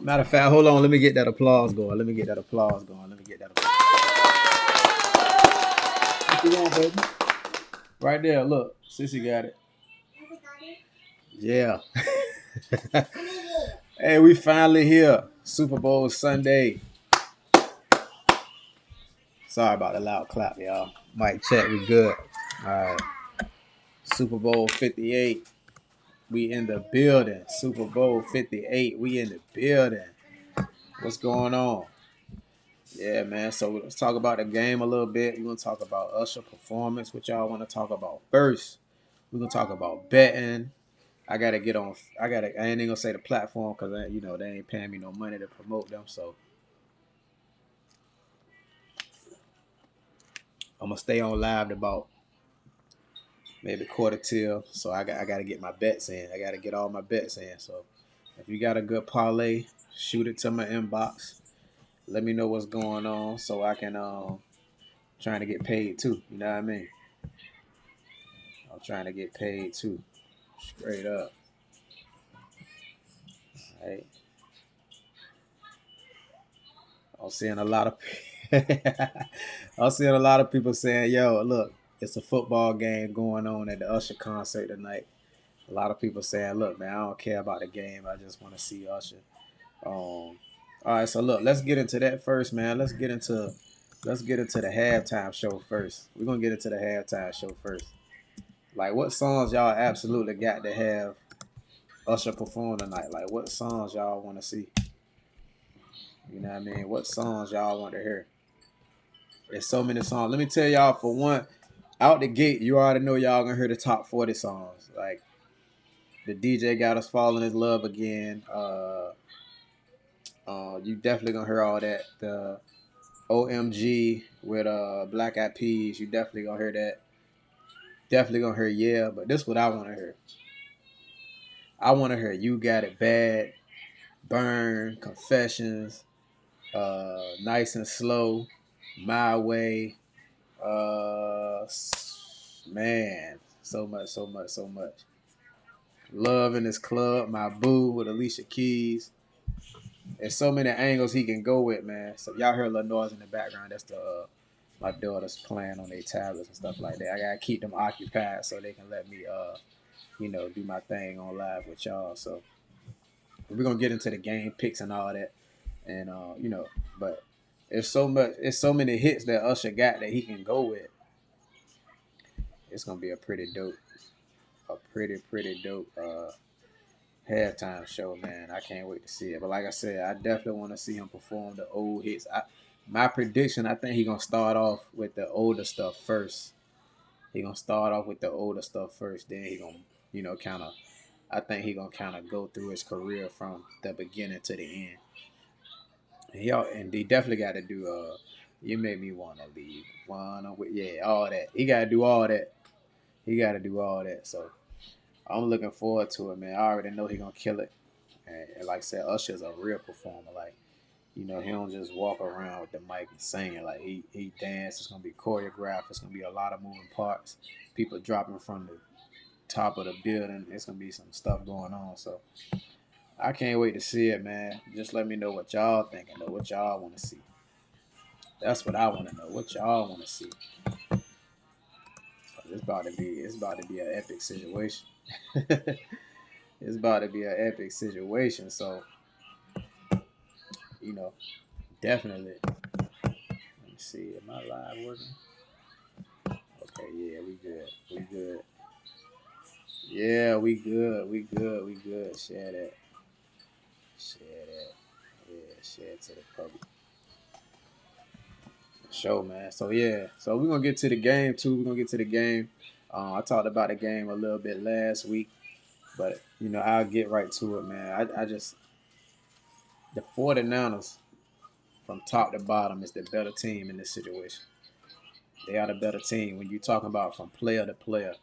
Matter of fact, hold on. Let me get that applause going. Let me get that applause going. Let me get that applause. What you want, baby? Right there. Look, Sissy got it. Yeah. Hey, we finally here. Super Bowl Sunday. Sorry about the loud clap, y'all. Mic check. We good. All right. Super Bowl 58. We in the building. Super Bowl 58. We in the building. What's going on? Yeah, man. So let's talk about the game a little bit. We're gonna talk about Usher performance. What y'all want to talk about first? We're gonna talk about betting. I gotta get on. I ain't gonna say the platform because they ain't paying me no money to promote them. So I'm gonna stay on live about maybe quarter till. So I gotta get my bets in. I gotta get all my bets in. So if you got a good parlay, shoot it to my inbox. Let me know what's going on so I can trying to get paid too. You know what I mean? I'm trying to get paid too. Straight up. Right. I'm seeing a lot of I'm seeing a lot of people saying, yo, look, it's a football game going on at the Usher concert tonight. A lot of people saying, look, man, I don't care about the game. I just want to see Usher. All right, so look, let's get into that first, man. Let's get into the halftime show first. We're gonna get into the halftime show first. Like, what songs y'all absolutely got to have Usher perform tonight? Like, what songs y'all want to see? You know what I mean? What songs y'all want to hear? There's so many songs. Let me tell y'all, for one, out the gate, you already know y'all gonna hear the top 40 songs. Like, the DJ got us falling in love again. You definitely gonna hear all that. The OMG with Black Eyed Peas, you definitely gonna hear that. Definitely gonna hear Yeah, but this is what I wanna hear. I wanna hear You Got It Bad, Burn, Confessions, Nice and Slow, My Way, man, so much, so much, so much. Love in This Club, My Boo with Alicia Keys. There's so many angles he can go with, man. So y'all heard a little noise in the background. That's the my daughter's playing on their tablets and stuff like that. I gotta keep them occupied so they can let me do my thing on live with y'all. So we're gonna get into the game picks and all that. And but it's so many hits that Usher got that he can go with. It's gonna be a pretty dope halftime show, man. I can't wait to see it. But like I said, I definitely want to see him perform the old hits. My prediction, I think he gonna start off with the older stuff first. He gonna start off with the older stuff first. Then he gonna, kind of. I think he gonna kind of go through his career from the beginning to the end. And he definitely got to do. You made me wanna leave. Yeah, all that. He got to do all that. He got to do all that. So I'm looking forward to it, man. I already know he gonna kill it. And like I said, Usher's a real performer. Like, he don't just walk around with the mic and singing. Like, he dance. It's gonna be choreographed. It's gonna be a lot of moving parts. People dropping from the top of the building. It's gonna be some stuff going on. So I can't wait to see it, man. Just let me know what y'all thinking, though. What y'all want to see. That's what I want to know. What y'all want to see. It's about to be an epic situation. It's about to be an epic situation. So, you know, definitely. Let me see. Am I live working? Okay, yeah, we good. We good. Yeah, we good. We good. We good. Share that. Share that. Yeah, share it to the public. Show, man. So yeah. So we're gonna get to the game too. We're gonna get to the game. I talked about the game a little bit last week, but I'll get right to it, man. I just the 49ers from top to bottom is the better team in this situation. They are the better team when you're talking about from player to player.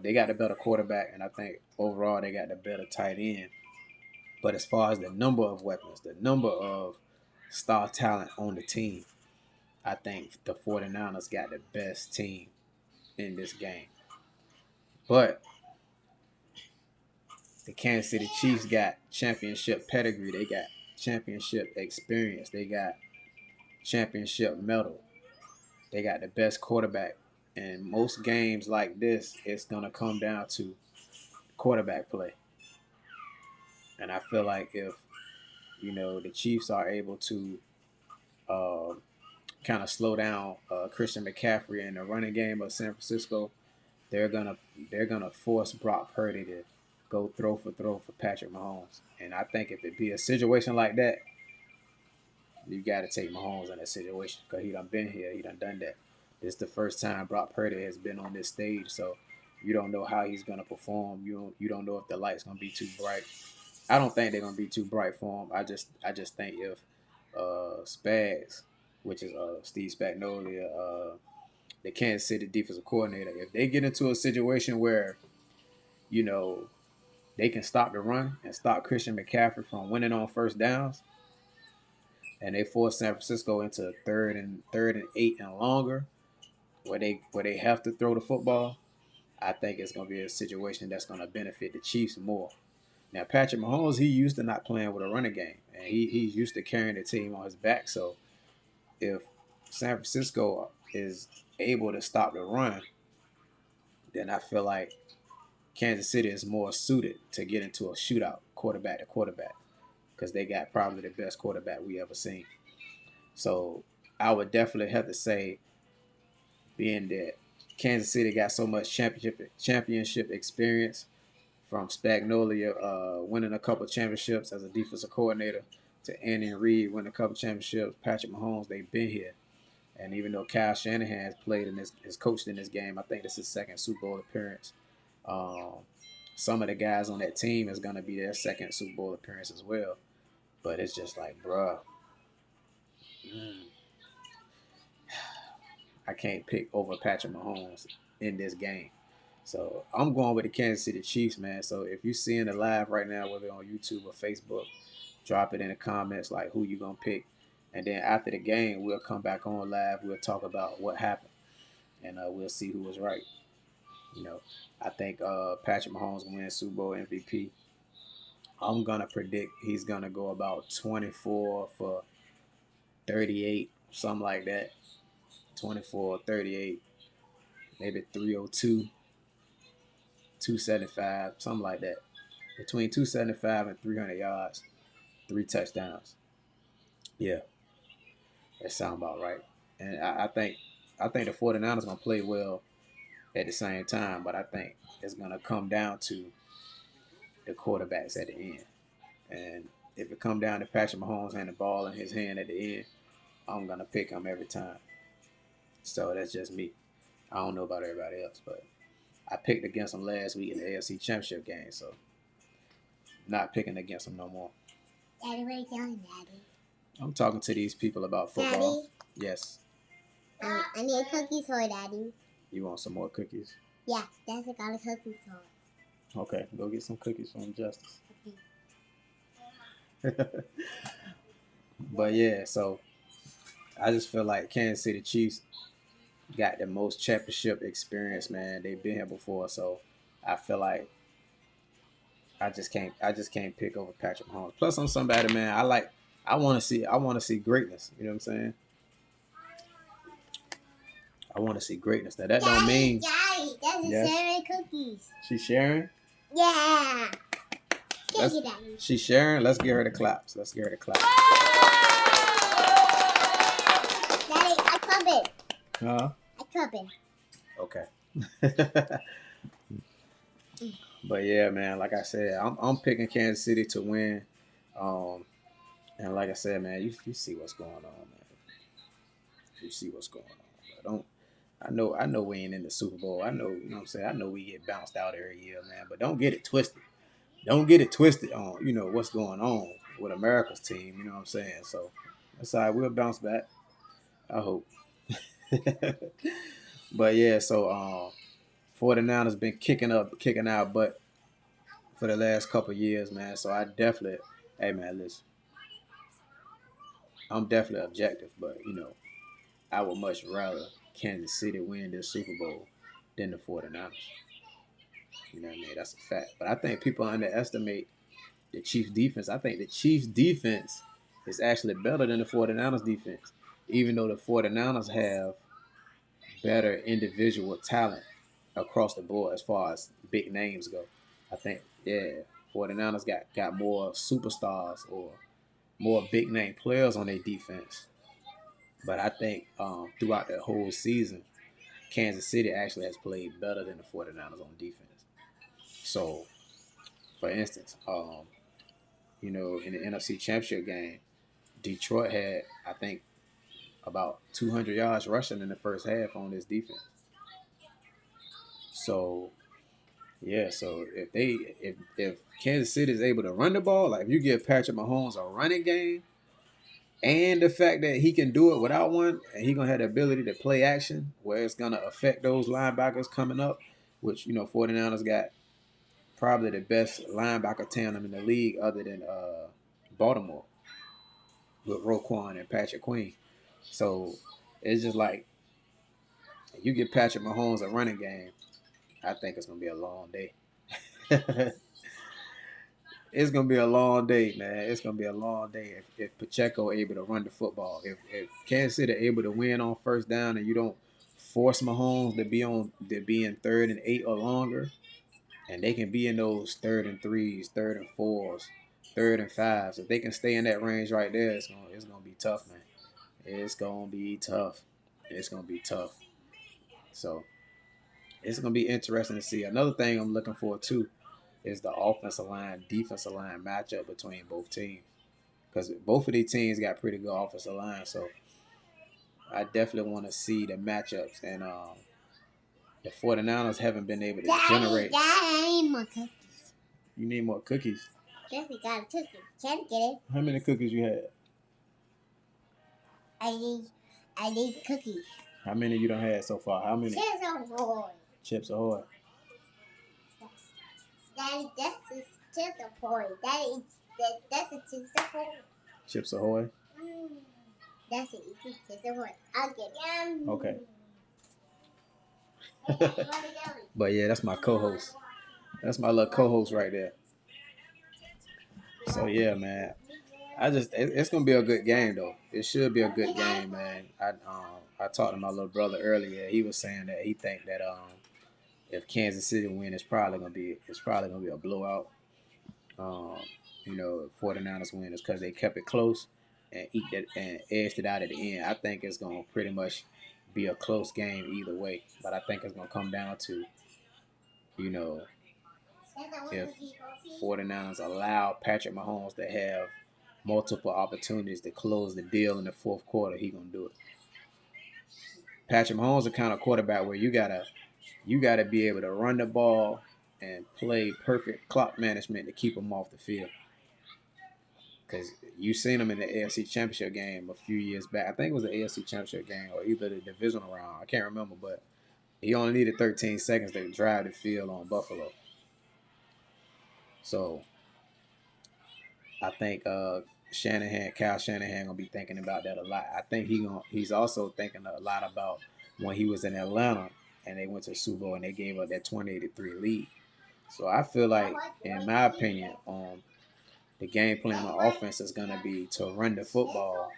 They got the better quarterback, and I think overall they got the better tight end. But as far as the number of weapons, the number of star talent on the team, I think the 49ers got the best team in this game. But the Kansas City Chiefs got championship pedigree. They got championship experience. They got championship medal. They got the best quarterback. And most games like this, it's gonna come down to quarterback play. And I feel like if the Chiefs are able to uh, kind of slow down Christian McCaffrey in the running game of San Francisco, they're gonna force Brock Purdy to go throw for Patrick Mahomes. And I think if it be a situation like that, you got to take Mahomes in that situation because he done been here, he done that. This is the first time Brock Purdy has been on this stage, so you don't know how he's gonna perform. You don't know if the light's gonna be too bright. I don't think they're gonna be too bright for him. I just think if Spags, which is Steve Spagnuolo, the Kansas City defensive coordinator, if they get into a situation where you know they can stop the run and stop Christian McCaffrey from winning on first downs, and they force San Francisco into third and 8 and longer, where they have to throw the football, I think it's gonna be a situation that's gonna benefit the Chiefs more. Now Patrick Mahomes, he used to not playing with a running game, and he's used to carrying the team on his back. So if San Francisco is able to stop the run, then I feel like Kansas City is more suited to get into a shootout, quarterback to quarterback, because they got probably the best quarterback we ever seen. So I would definitely have to say, being that Kansas City got so much championship experience from Spagnuolo winning a couple championships as a defensive coordinator to Andy Reid winning a couple championships, Patrick Mahomes, they've been here. And even though Kyle Shanahan has played in this, has coached in this game, I think this is his second Super Bowl appearance. Um, some of the guys on that team is going to be their second Super Bowl appearance as well. But it's just like, bruh, I can't pick over Patrick Mahomes in this game. So I'm going with the Kansas City Chiefs, man. So if you're seeing it live right now, whether on YouTube or Facebook, drop it in the comments like who you going to pick. And then after the game, we'll come back on live. We'll talk about what happened. And we'll see who was right. I think Patrick Mahomes wins Super Bowl MVP. I'm going to predict he's going to go about 24 for 38, something like that. 24, 38, maybe 302, 275, something like that. Between 275 and 300 yards, 3 touchdowns. Yeah, that sounds about right. And I think the 49ers going to play well at the same time, but I think it's going to come down to the quarterbacks at the end. And if it come down to Patrick Mahomes and the ball in his hand at the end, I'm going to pick him every time. So that's just me. I don't know about everybody else, but I picked against him last week in the AFC Championship game, so not picking against him no more. Daddy, what are you doing, Daddy? I'm talking to these people about football. Daddy? Yes. I need cookies for Daddy. You want some more cookies? Yeah, that's what got cookies for. Okay, go get some cookies from Justice. Okay. But yeah, so I just feel like Kansas City Chiefs got the most championship experience, man. They've been here before, so I feel like I just can't pick over Patrick Mahomes. Plus, I'm somebody, man. I want to see greatness. You know what I'm saying? I want to see greatness. Now that don't mean. Daddy, that's Yes. sharing cookies. She's sharing. Yeah. Thank you, Daddy. She's sharing. Let's get her the claps. Let's get her the claps. Daddy, I club it. Huh? I club it. Okay. But yeah, man, like I said, I'm picking Kansas City to win. And like I said, man, you see what's going on, man. You see what's going on. But I know we ain't in the Super Bowl. I know, you know what I'm saying? I know we get bounced out every year, man. But don't get it twisted. Don't get it twisted on, what's going on with America's team, you know what I'm saying? So that's all right. We'll bounce back. I hope. But yeah, so 49ers been kicking our butt for the last couple of years, man. So I definitely, hey man, listen, I'm definitely objective, but I would much rather Kansas City win this Super Bowl than the 49ers. You know what I mean? That's a fact. But I think people underestimate the Chiefs defense. I think the Chiefs defense is actually better than the 49ers defense, even though the 49ers have better individual talent across the board as far as big names go. I think, yeah, 49ers got more superstars or more big name players on their defense. But I think throughout the whole season, Kansas City actually has played better than the 49ers on defense. So, for instance, in the NFC Championship game, Detroit had, I think, about 200 yards rushing in the first half on this defense. So, yeah, so if Kansas City is able to run the ball, like if you give Patrick Mahomes a running game, and the fact that he can do it without one, and he gonna have the ability to play action where it's gonna affect those linebackers coming up, which 49ers got probably the best linebacker tandem in the league other than Baltimore with Roquan and Patrick Queen. So it's just like you get Patrick Mahomes a running game, I think it's gonna be a long day. It's gonna be a long day, man. It's gonna be a long day if Pacheco able to run the football. If Kansas City able to win on first down and you don't force Mahomes to be in 3rd and 8 or longer, and they can be in those 3rd and 3s, 3rd and 4s, 3rd and 5s. If they can stay in that range right there, it's gonna be tough, man. It's gonna be tough. It's gonna be tough. So it's gonna be interesting to see. Another thing I'm looking for too is the offensive line, defensive line matchup between both teams. Because both of these teams got pretty good offensive line. So I definitely want to see the matchups. And the 49ers haven't been able to generate. Daddy, I need more cookies. You need more cookies. Daddy got a cookie. Can't get it. How many cookies you had? I need cookies. How many you done had so far? How many? Chips Ahoy. Chips Ahoy. Daddy, that's a Chips Ahoy. Daddy, that's a Chips Ahoy. Chips Ahoy? That's an easy Chips Ahoy. I'll get it. Okay. But yeah, that's my co-host. That's my little co-host right there. So yeah, man. It's gonna be a good game though. It should be a good game, man. I talked to my little brother earlier. He was saying that he think that if Kansas City win, it's probably gonna be a blowout. 49ers win is because they kept it close and edged it out at the end. I think it's gonna pretty much be a close game either way, but I think it's gonna come down to, if 49ers allow Patrick Mahomes to have multiple opportunities to close the deal in the fourth quarter, he gonna do it. Patrick Mahomes is the kind of quarterback where you gotta be able to run the ball and play perfect clock management to keep him off the field. Because you seen him in the AFC Championship game a few years back. I think it was the AFC Championship game or either the divisional round. I can't remember, but he only needed 13 seconds to drive the field on Buffalo. So I think Kyle Shanahan gonna be thinking about that a lot. I think he's also thinking a lot about when he was in Atlanta and they went to the Super Bowl and they gave up that 28-3 lead. So I feel like, in my opinion, the game plan on offense is gonna be to run the football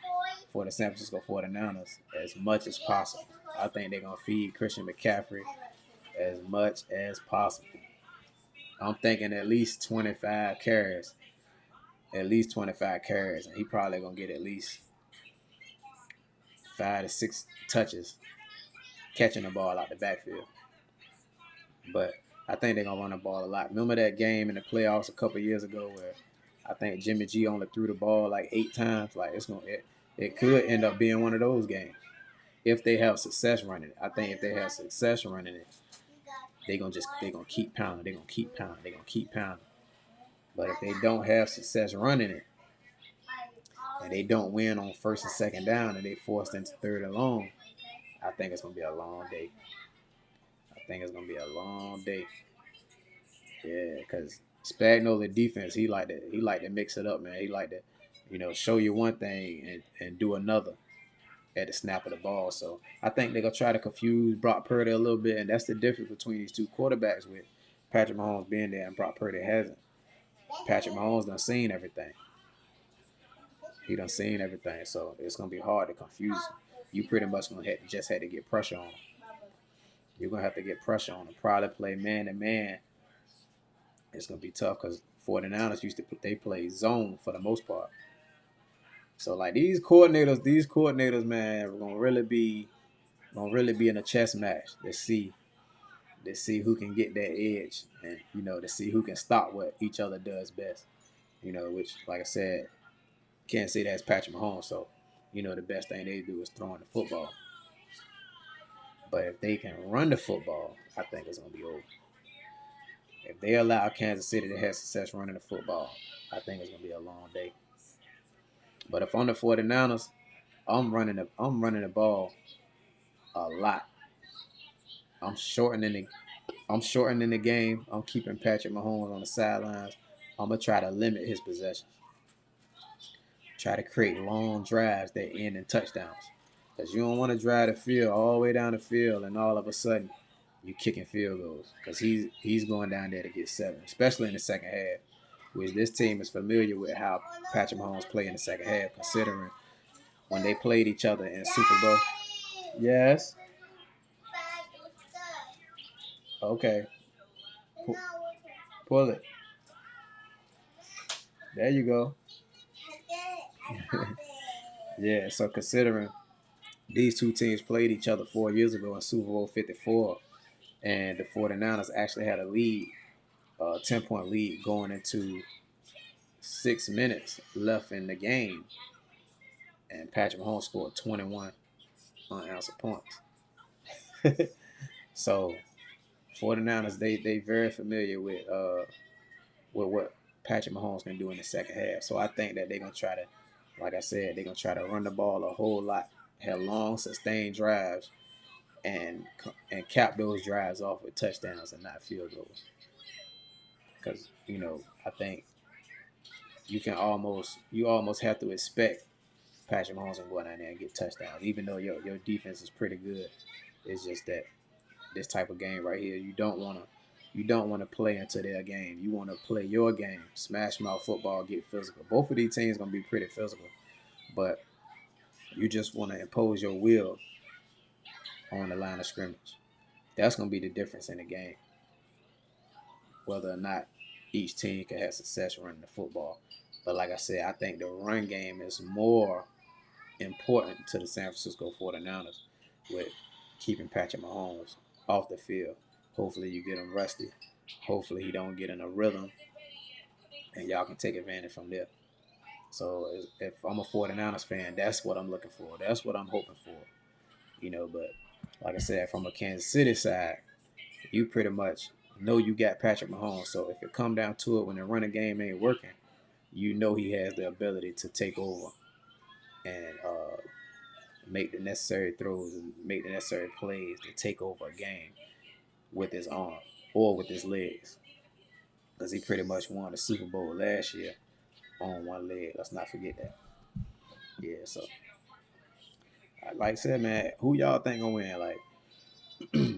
for the San Francisco 49ers as much as possible. I think they're gonna feed Christian McCaffrey as much as possible. I'm thinking at least 25 carries. At least 25 carries, and he probably gonna get at least 5 to 6 touches catching the ball out the backfield. But I think they're gonna run the ball a lot. Remember that game in the playoffs a couple years ago where I think Jimmy G only threw the ball like 8 times? Like it could end up being one of those games if they have success running it. I think if they have success running it, they're gonna keep pounding. They're gonna keep pounding. They're gonna keep pounding. But if they don't have success running it, and they don't win on first and second down, and they forced into 3rd and long, I think it's gonna be a long day. Yeah, because Spagnuolo defense, he like to mix it up, man. He like to, show you one thing and do another at the snap of the ball. So I think they're gonna try to confuse Brock Purdy a little bit, and that's the difference between these two quarterbacks with Patrick Mahomes being there and Brock Purdy hasn't. Patrick Mahomes done seen everything. He done seen everything, so it's gonna be hard to confuse him. You pretty much gonna just had to get pressure on him. You're gonna have to get pressure on him. Probably play man to man. It's gonna be tough because 49ers they play zone for the most part. So like these coordinators, man, are gonna really be in a chess match to see who can get that edge and to see who can stop what each other does best. Which like I said, can't say that's Patrick Mahomes. So the best thing they do is throwing the football. But if they can run the football, I think it's gonna be over. If they allow Kansas City to have success running the football, I think it's gonna be a long day. But if I'm the 49ers, I'm running the ball a lot. I'm shortening the game. I'm keeping Patrick Mahomes on the sidelines. I'm gonna try to limit his possessions. Try to create long drives that end in touchdowns. Because you don't want to drive the field all the way down the field and all of a sudden you kicking field goals. Because he's going down there to get 7, especially in the second half. Which this team is familiar with how Patrick Mahomes play in the second half, considering when they played each other in Super Bowl. Yes. Okay. Pull it. There you go. Yeah, so considering these two teams played each other 4 years ago in Super Bowl 54, and the 49ers actually had a lead, 10-point lead going into 6 minutes left in the game, and Patrick Mahomes scored 21 unanswered points. So 49ers, they very familiar with what Patrick Mahomes can do in the second half. So I think that they're gonna try to, like I said, they're gonna try to run the ball a whole lot, have long sustained drives, and cap those drives off with touchdowns and not field goals. Because I think you almost have to expect Patrick Mahomes to go down there and get touchdowns, even though your defense is pretty good. It's just that this type of game right here, you don't want to play into their game. You want to play your game, smash mouth football, get physical. Both of these teams gonna be pretty physical, but you just want to impose your will on the line of scrimmage. That's gonna be the difference in the game, whether or not each team can have success running the football. But like I said, I think the run game is more important to the San Francisco 49ers with keeping Patrick Mahomes off the field. Hopefully you get him rusty. Hopefully he don't get in a rhythm and y'all can take advantage from there. So if I'm a 49ers fan, that's what I'm looking for. That's what I'm hoping for. But like I said, from a Kansas City side, you pretty much know you got Patrick Mahomes. So if it come down to it when the running game ain't working, he has the ability to take over and make the necessary throws and make the necessary plays to take over a game with his arm or with his legs. Because he pretty much won the Super Bowl last year on one leg. Let's not forget that. Yeah, so like I said, man, who y'all think gonna win? Like,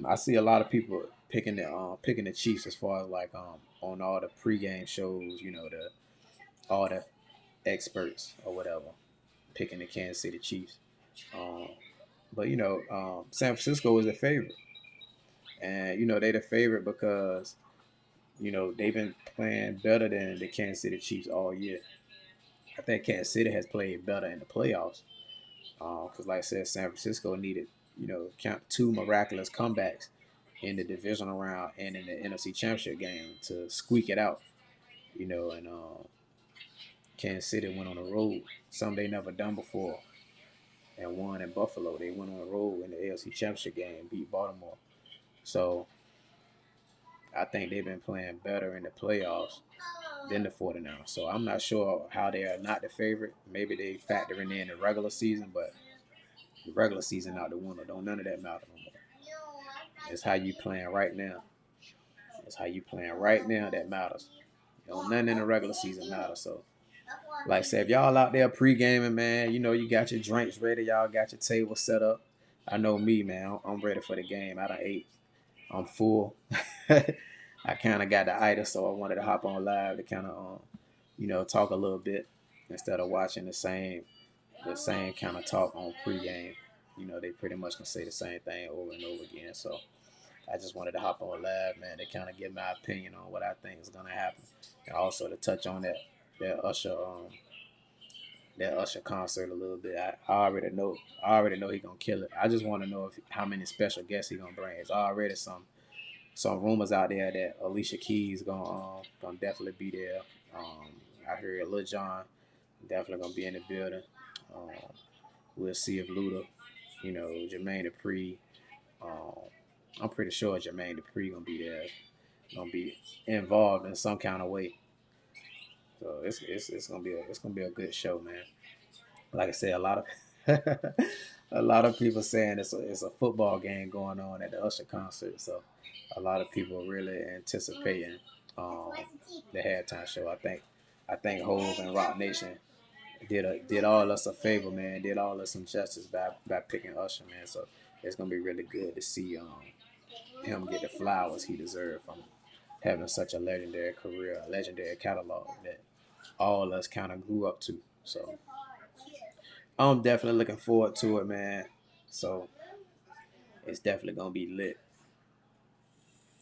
I see a lot of people picking the Chiefs as far as like on all the pregame shows, all the experts or whatever, picking the Kansas City Chiefs. Um, but San Francisco is the favorite, and they the favorite because they've been playing better than the Kansas City Chiefs all year. I think Kansas City has played better in the playoffs because, like I said, San Francisco needed count 2 miraculous comebacks in the divisional round and in the NFC Championship game to squeak it out. And Kansas City went on the road, something they never done before, and won in Buffalo. They went on the road in the AFC Championship game, beat Baltimore. So I think they've been playing better in the playoffs than the 49ers. So I'm not sure how they are not the favorite. Maybe they factoring in the regular season, but the regular season out the window. Don't none of that matter no more. It's how you playing right now. It's how you playing right now that matters. Nothing in the regular season matters. So, like I said, if y'all out there pre-gaming, man, you got your drinks ready. Y'all got your table set up. I know me, man. I'm ready for the game. I done ate. I'm full. I kind of got the itis, so I wanted to hop on live to kind of, talk a little bit instead of watching the same kind of talk on pregame. They pretty much can say the same thing over and over again. So I just wanted to hop on live, man, to kind of give my opinion on what I think is gonna happen, and also to touch on that Usher that Usher concert a little bit. I already know. I already know he gonna kill it. I just want to know how many special guests he gonna bring. There's already some rumors out there that Alicia Keys gonna definitely be there. I heard Lil Jon definitely gonna be in the building. Um, we'll see if Luda, Jermaine Dupri. Um, I'm pretty sure Jermaine Dupri gonna be there, gonna be involved in some kind of way. So it's gonna be a good show, man. Like I said, a lot of a lot of people saying it's a football game going on at the Usher concert. So a lot of people really anticipating um, the halftime show. I think Hov and Rock Nation did all us a favor, man. Did all us some justice by picking Usher, man. So it's gonna be really good to see him get the flowers he deserved from having such a legendary career, a legendary catalog that all of us kind of grew up to. So I'm definitely looking forward to it, man. So it's definitely gonna be lit.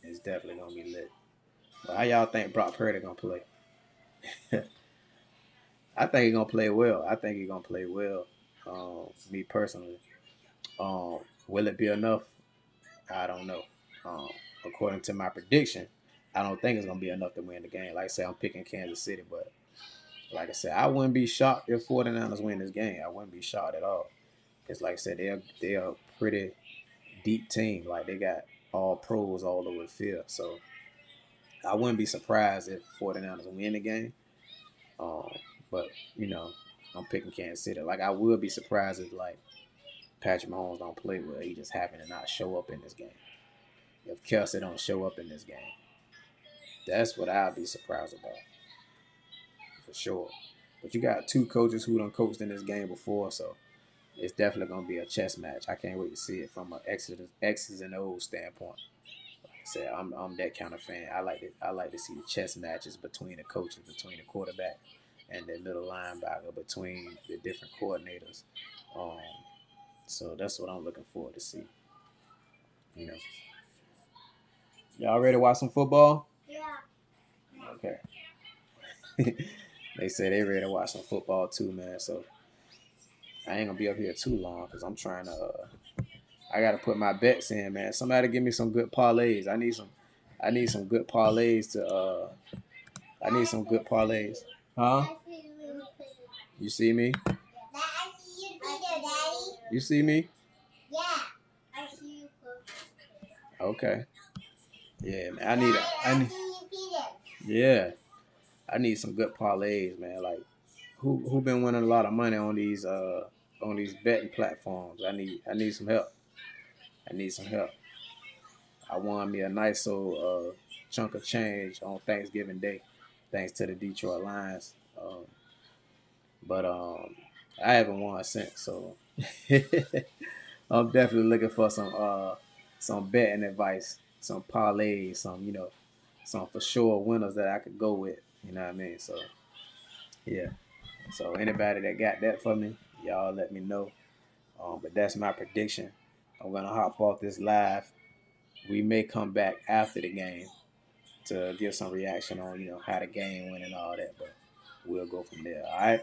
It's definitely gonna be lit. But how y'all think Brock Purdy gonna play? I think he's gonna play well. I think he's gonna play well. Me personally. Will it be enough? I don't know. Um, According to my prediction, I don't think it's gonna be enough to win the game. Like I said, I'm picking Kansas City, but like I said, I wouldn't be shocked if 49ers win this game. I wouldn't be shocked at all. Because like I said, they're a pretty deep team. Like they got all pros all over the field. So I wouldn't be surprised if 49ers win the game. But I'm picking Kansas City. Like I would be surprised if like Patrick Mahomes don't play well. He just happened to not show up in this game. If Kelsey don't show up in this game, that's what I'll be surprised about for sure. But you got two coaches who done coached in this game before, so it's definitely gonna be a chess match. I can't wait to see it from an X's and O's standpoint. Like I said, I'm that kind of fan. I like to see the chess matches between the coaches, between the quarterback and the middle linebacker, between the different coordinators. So that's what I'm looking forward to see. You know, y'all ready to watch some football? Yeah. Okay. They say they ready to watch some football too, man. So I ain't gonna be up here too long because I'm trying to. I gotta put my bets in, man. Somebody give me some good parlays. I need some good parlays to. I need some good parlays. Huh? You see me? I see you, Peter, Daddy. You see me? Yeah. I see you. Okay. Yeah, man. I see you, Peter. Yeah. I need some good parlays, man. Like, who been winning a lot of money on these betting platforms? I need some help. I need some help. I won me a nice old chunk of change on Thanksgiving Day, thanks to the Detroit Lions. But I haven't won since, so I'm definitely looking for some betting advice, some parlays, some for sure winners that I could go with. You know what I mean? So yeah. So anybody that got that for me, y'all let me know. But that's my prediction. I'm gonna hop off this live. We may come back after the game to give some reaction on how the game went and all that, but we'll go from there. All right.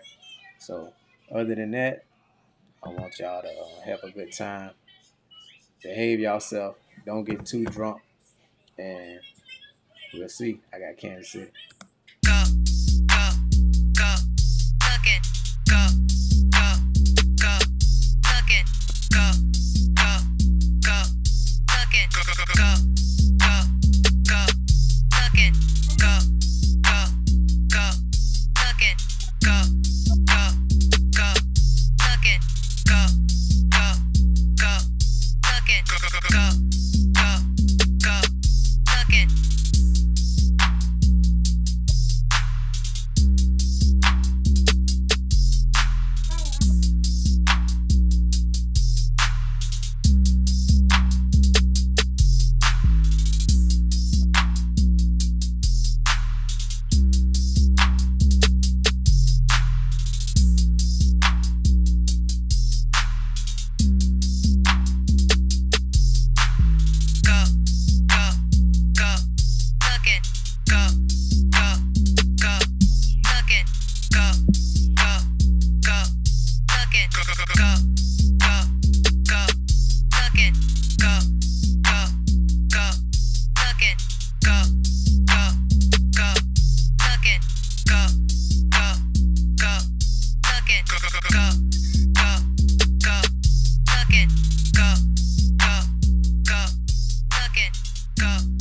So other than that, I want y'all to have a good time. Behave yourself. Don't get too drunk, and we'll see. I got Kansas City. Go, go, go, look it, go, go, go, look it, go, go, go, look it, go, go, go, go, look it, go, go, go, look it, go, go, go, look it, go, go, go, look it, go, go, go, go, look it. go.